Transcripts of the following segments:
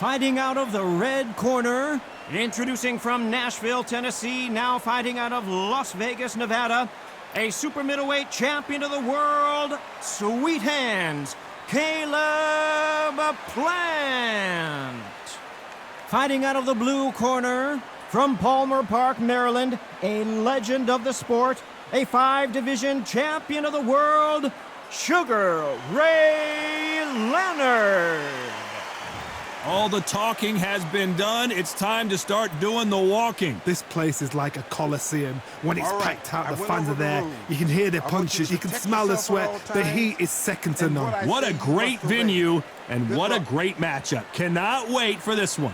Fighting out of the red corner, introducing from Nashville, Tennessee, now fighting out of Las Vegas, Nevada, a super middleweight champion of the world, Sweet Hands, Caleb Plant. Fighting out of the blue corner, from Palmer Park, Maryland, a legend of the sport, a 5-division champion of the world, Sugar Ray Leonard. All the talking has been done. It's time to start doing the walking. This place is like a coliseum. When it's packed out, the fans are there. You can hear their punches. You can smell the sweat. The heat is second to none. What a great venue and what a great matchup. Cannot wait for this one.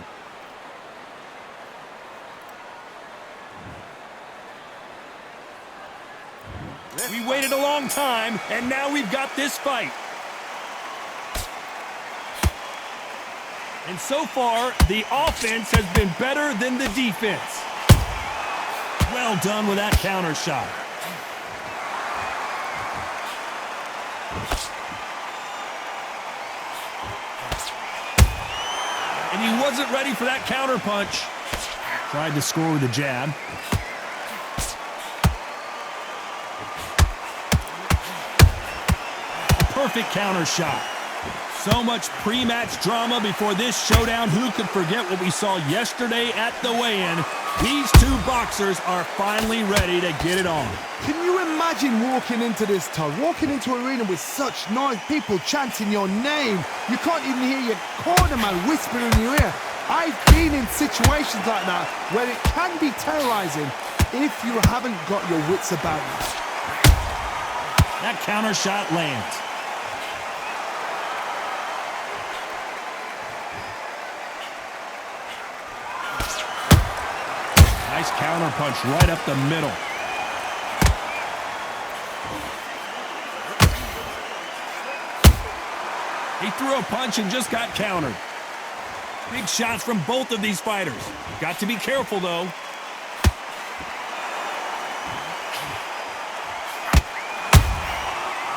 We waited a long time, and now we've got this fight. And so far, the offense has been better than the defense. Well done with that counter shot. And he wasn't ready for that counter punch. Tried to score with a jab. Perfect counter shot. So much pre-match drama before this showdown. Who could forget what we saw yesterday at the weigh-in? These two boxers are finally ready to get it on. Can you imagine walking into this, Todd? Walking into an arena with such noise, people chanting your name. You can't even hear your cornerman whispering in your ear. I've been in situations like that where it can be terrorizing if you haven't got your wits about you. That counter shot lands. Nice counter punch right up the middle. He threw a punch and just got countered. Big shots from both of these fighters. Got to be careful, though.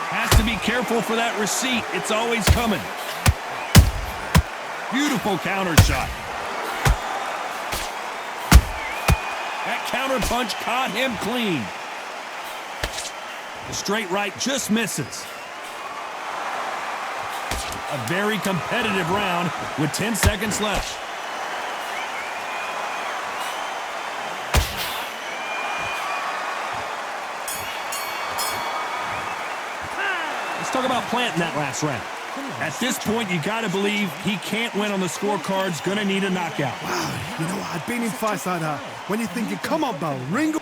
Has to be careful for that receipt. It's always coming. Beautiful counter shot. That counter punch caught him clean. The straight right just misses. A very competitive round with 10 seconds left. Let's talk about Plant in that last round. At this point, you got to believe he can't win on the scorecards. Going to need a knockout. Wow, you know what? I've been in fights like that. When you're thinking, come on, Bell, ring.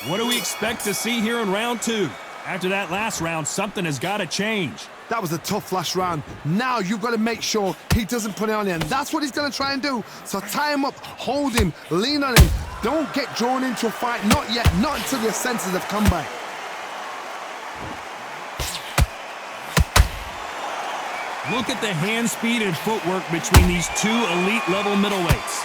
What do we expect to see here in round 2? After that last round, something has got to change. That was a tough last round. Now you've got to make sure he doesn't put it on you. And that's what he's going to try and do. So tie him up, hold him, lean on him. Don't get drawn into a fight. Not yet. Not until your senses have come back. Look at the hand speed and footwork between these two elite-level middleweights.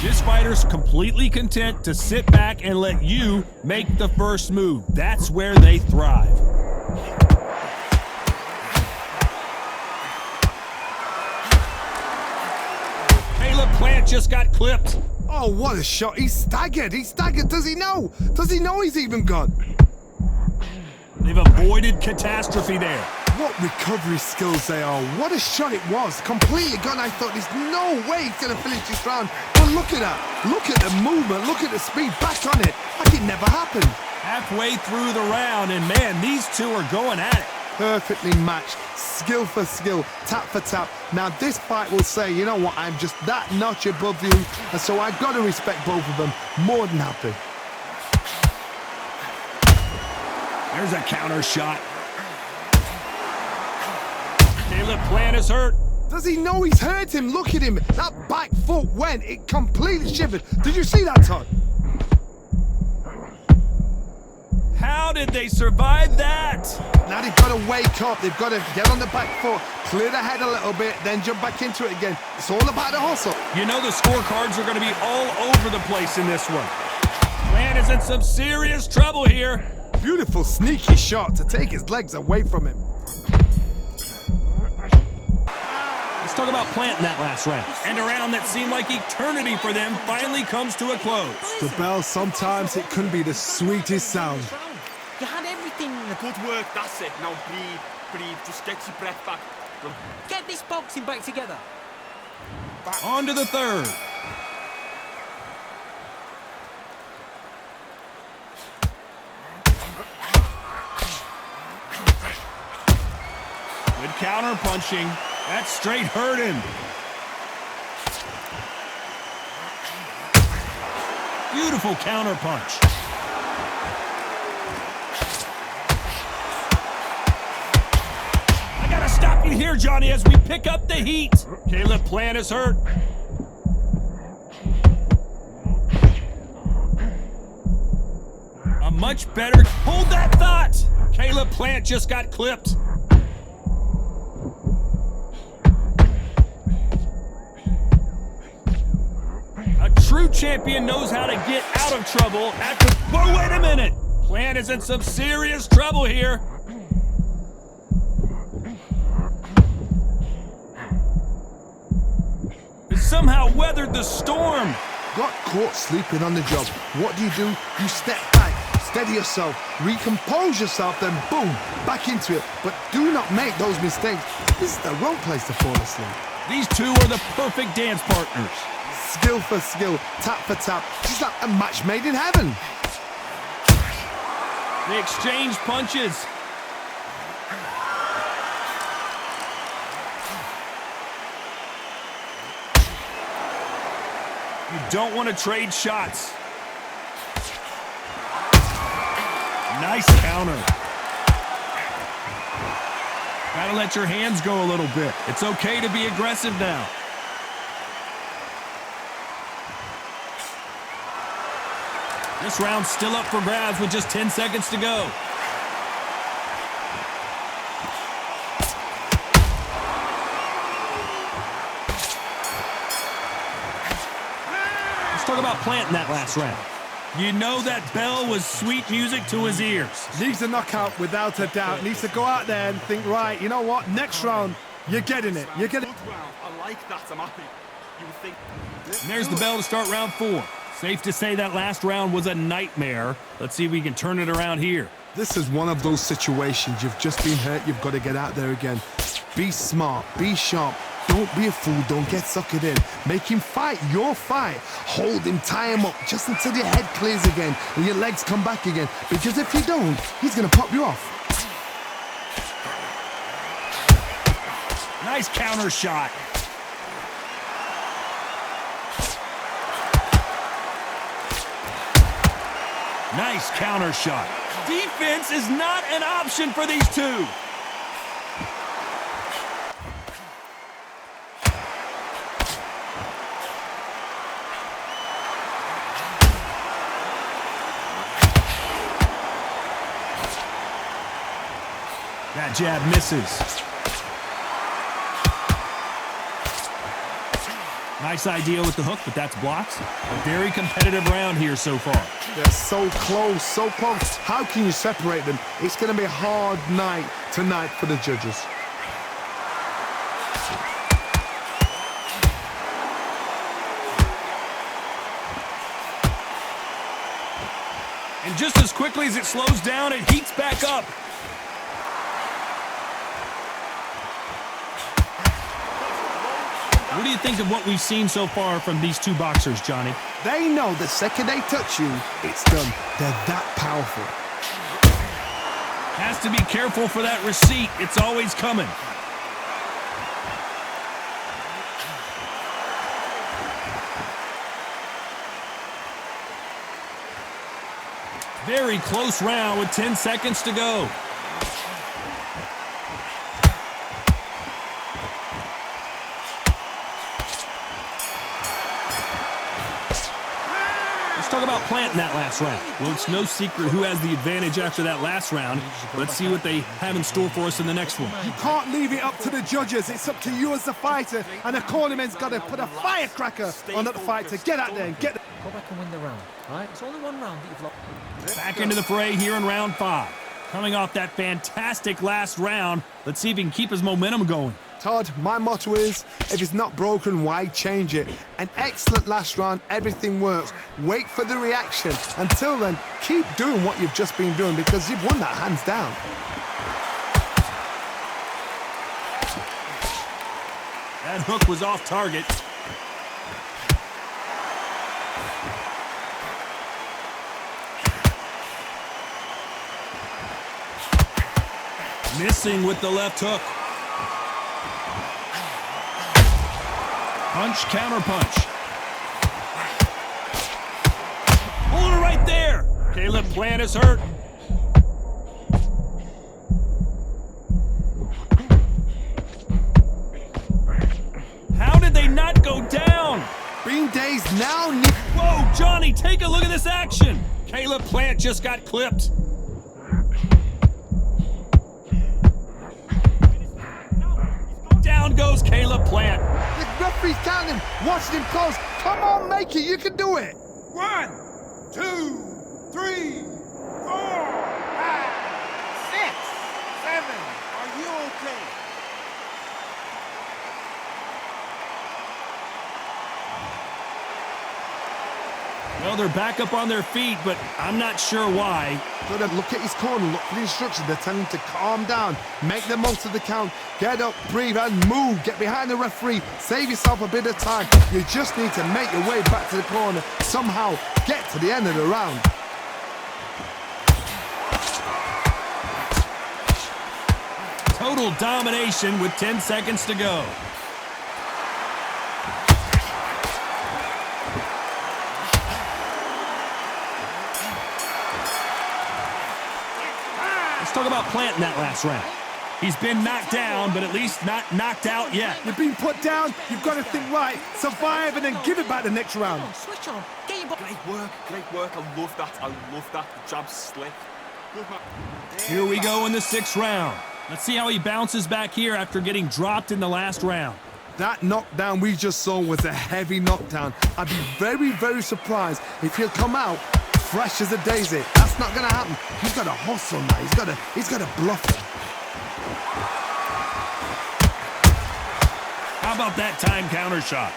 This fighter's completely content to sit back and let you make the first move. That's where they thrive. Caleb Plant just got clipped. Oh, what a shot. He's staggered. He's staggered. Does he know? Does he know he's even gone? They've avoided catastrophe there. What recovery skills they are. What a shot it was. Completely gone. I thought there's no way he's going to finish this round. But look at that. Look at the movement. Look at the speed. Back on it. Like it never happened. Halfway through the round, and man, these two are going at it. Perfectly matched. Skill for skill. Tap for tap. Now this fight will say, you know what, I'm just that notch above you. And so I've got to respect both of them. More than happy. There's a counter shot. Caleb Plant is hurt. Does he know he's hurt him? Look at him. That back foot went. It completely shivered. Did you see that, Todd? How did they survive that? Now they've got to wake up. They've got to get on the back foot, clear the head a little bit, then jump back into it again. It's all about the hustle. You know the scorecards are going to be all over the place in this one. Plant is in some serious trouble here. Beautiful, sneaky shot to take his legs away from him. Let's talk about Plant in that last round. And a round that seemed like eternity for them finally comes to a close. The bell, sometimes it can be the sweetest sound. You had everything. Good work, that's it. Now breathe, just get your breath back. Get this boxing back together. On to the third. Good counter punching. That's straight hurting. Beautiful counter punch. I gotta stop you here, Johnny, as we pick up the heat. Caleb Plant is hurt. A much better... Hold that thought! Caleb Plant just got clipped. A true champion knows how to get out of trouble after... Whoa, wait a minute! Plant is in some serious trouble here. He somehow weathered the storm. Got caught sleeping on the job. What do? You step back, steady yourself, recompose yourself, then boom, back into it. But do not make those mistakes. This is the wrong place to fall asleep. These two are the perfect dance partners. Skill for skill, tap for tap, just like a match made in heaven. They exchange punches. You don't want to trade shots. Nice counter. Gotta let your hands go a little bit. It's okay to be aggressive now. This round's still up for grabs with just 10 seconds to go. Let's talk about Plant in that last round. You know that bell was sweet music to his ears. Needs a knockout without a doubt. Needs to go out there and think, right, you know what, next round, you're getting it. You're getting it. Good round. I like that, I'm happy. You would think... And there's the bell to start round 4. Safe to say that last round was a nightmare. Let's see if we can turn it around here. This is one of those situations. You've just been hurt. You've got to get out there again. Be smart. Be sharp. Don't be a fool. Don't get suckered in. Make him fight your fight. Hold him. Tie him up just until your head clears again and your legs come back again. Because if you don't, he's going to pop you off. Nice counter shot. Nice counter shot. Defense is not an option for these two. That jab misses. Nice idea with the hook, but that's blocked. A very competitive round here so far. They're so close, so close. How can you separate them? It's going to be a hard night tonight for the judges. And just as quickly as it slows down, it heats back up. What do you think of what we've seen so far from these two boxers, Johnny? They know the second they touch you, it's done. They're that powerful. Has to be careful for that receipt. It's always coming. Very close round with 10 seconds to go. Let's talk about Plant in that last round. Well, it's no secret who has the advantage after that last round. Let's see what they have in store for us in the next one. You can't leave it up to the judges. It's up to you as the fighter, and the cornerman's got to put a firecracker on that fighter. Get out there and get. Go back and win the round, right? It's only one round that you've lost. Back into the fray here in round 5. Coming off that fantastic last round, let's see if he can keep his momentum going. Todd, my motto is, if it's not broken, why change it? An excellent last round, everything works. Wait for the reaction. Until then, keep doing what you've just been doing because you've won that hands down. That hook was off target. Missing with the left hook. Punch, counter punch. Hold it right there. Caleb Plant is hurt. How did they not go down? Being dazed now, Whoa, Johnny, take a look at this action. Caleb Plant just got clipped. Down goes Caleb Plant. The referee's counting, watching him close. Come on, make it, you can do it. 1, 2, 3, 4, 5, 6, 7. Are you okay? Well, they're back up on their feet, but I'm not sure why. Good, look at his corner, look for the instructions. They're telling him to calm down, make the most of the count, get up, breathe, and move. Get behind the referee, save yourself a bit of time. You just need to make your way back to the corner, somehow get to the end of the round. Total domination with 10 seconds to go. Let's talk about Plant in that last round. He's been knocked down, but at least not knocked out yet. You've been put down, you've got to think right, survive, and then give it back the next round. Switch on. Get your body. Great work. I love that. The jab slick. Good man. Here we go in the 6th round. Let's see how he bounces back here after getting dropped in the last round. That knockdown we just saw was a heavy knockdown. I'd be very, very surprised if he'll come out fresh as a daisy. That's not gonna happen. He's got to hustle now. He's got to bluff it. How about that time counter shot?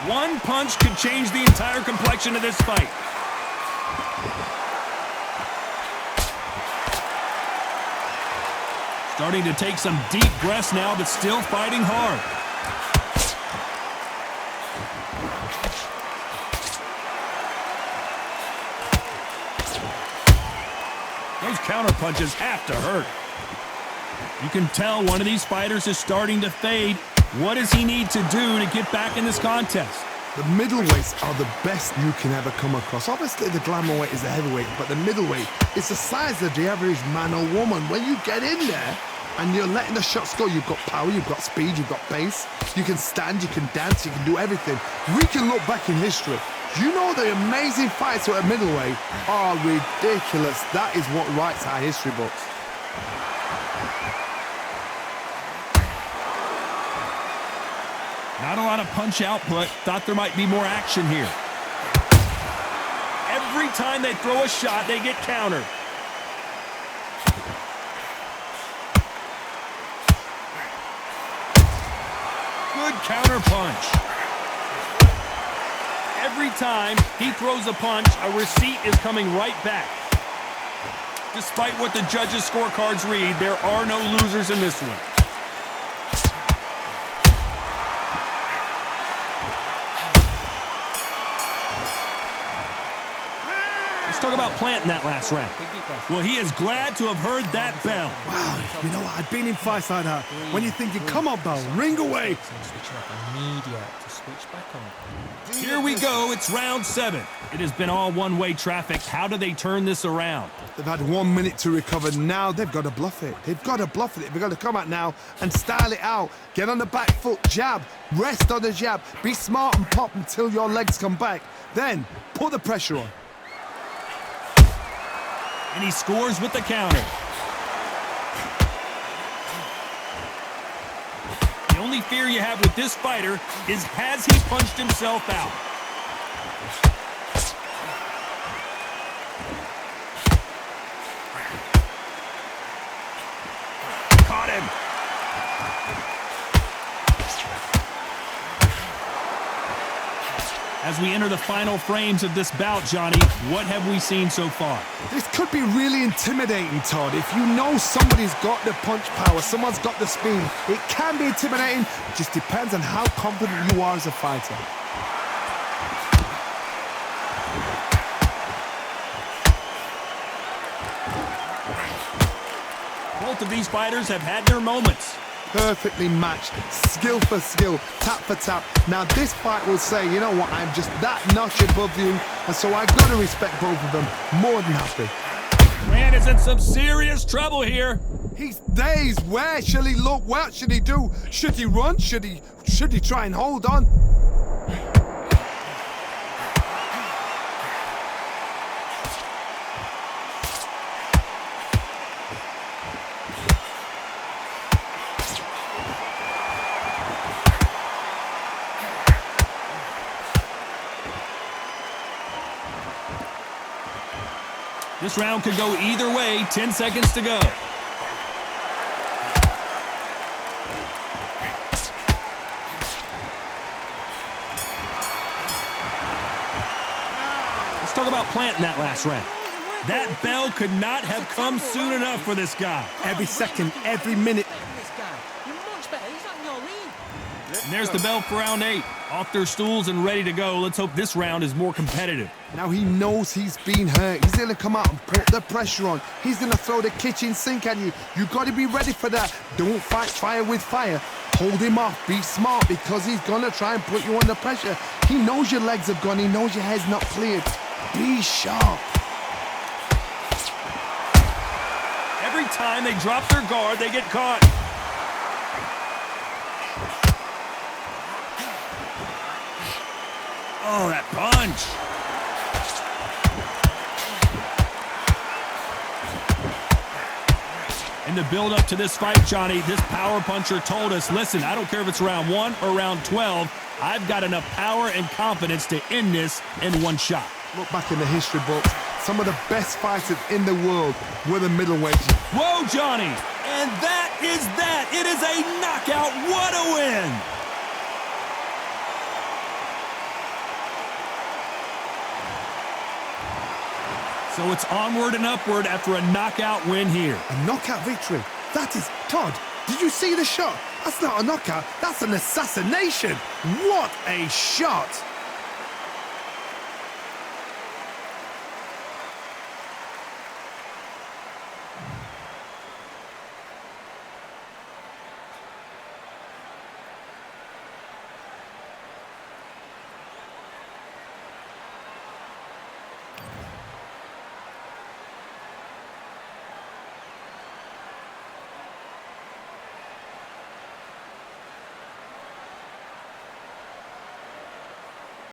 One punch could change the entire complexion of this fight. Starting to take some deep breaths now, but still fighting hard. Those counter punches have to hurt. You can tell one of these fighters is starting to fade. What does he need to do to get back in this contest? The middleweights are the best you can ever come across. Obviously, the glamour weight is the heavyweight, but the middleweight is the size of the average man or woman. When you get in there and you're letting the shots go, you've got power, you've got speed, you've got pace. You can stand, you can dance, you can do everything. We can look back in history. You know the amazing fights at middleweight are ridiculous. That is what writes our history books. Not a lot of punch output. Thought there might be more action here. Every time they throw a shot, they get countered. Good counter punch. Every time he throws a punch, a receipt is coming right back. Despite what the judges' scorecards read, there are no losers in this one. Let's talk about planting that last round. Big deep breath. Well, he is glad to have heard that bell. Wow, you know what? I've been in fights like that. When you're thinking, come on, bell, ring away. And switching up immediate to switch back on. Here we go. It's round 7. It has been all one-way traffic. How do they turn this around? They've had 1 minute to recover. Now they've got to bluff it. They've got to bluff it. They've got to come out now and style it out. Get on the back foot, jab, rest on the jab. Be smart and pop until your legs come back. Then put the pressure on. And he scores with the counter. The only fear you have with this fighter is has he punched himself out? Caught him. As we enter the final frames of this bout, Johnny, what have we seen so far? This could be really intimidating, Todd. If you know somebody's got the punch power, someone's got the speed, it can be intimidating. It just depends on how confident you are as a fighter. Both of these fighters have had their moments. Perfectly matched, skill for skill, tap for tap. Now this fight will say, you know what, I'm just that notch above you, and so I've got to respect both of them. More than happy. Man is in some serious trouble here. He's dazed. Where shall he look? What should he do? Should he run? Should he try and hold on? This round could go either way. 10 seconds to go. Let's talk about planting that last round. That bell could not have come soon enough for this guy. Every second, every minute. This guy, you're much better. He's not in your league. And there's the bell for round 8. Off their stools and ready to go. Let's hope this round is more competitive. Now he knows he's been hurt. He's going to come out and put the pressure on. He's going to throw the kitchen sink at you. You've got to be ready for that. Don't fight fire with fire. Hold him off. Be smart because he's going to try and put you under pressure. He knows your legs have gone. He knows your head's not cleared. Be sharp. Every time they drop their guard, they get caught. Oh, that punch. In the build-up to this fight, Johnny, this power puncher told us, listen, I don't care if it's round 1 or round 12, I've got enough power and confidence to end this in one shot. Look back in the history books. Some of the best fighters in the world were the middleweights. Whoa, Johnny. And that is that. It is a knockout. What a win. So it's onward and upward after a knockout win here. A knockout victory. That is, Todd, did you see the shot? That's not a knockout. That's an assassination. What a shot.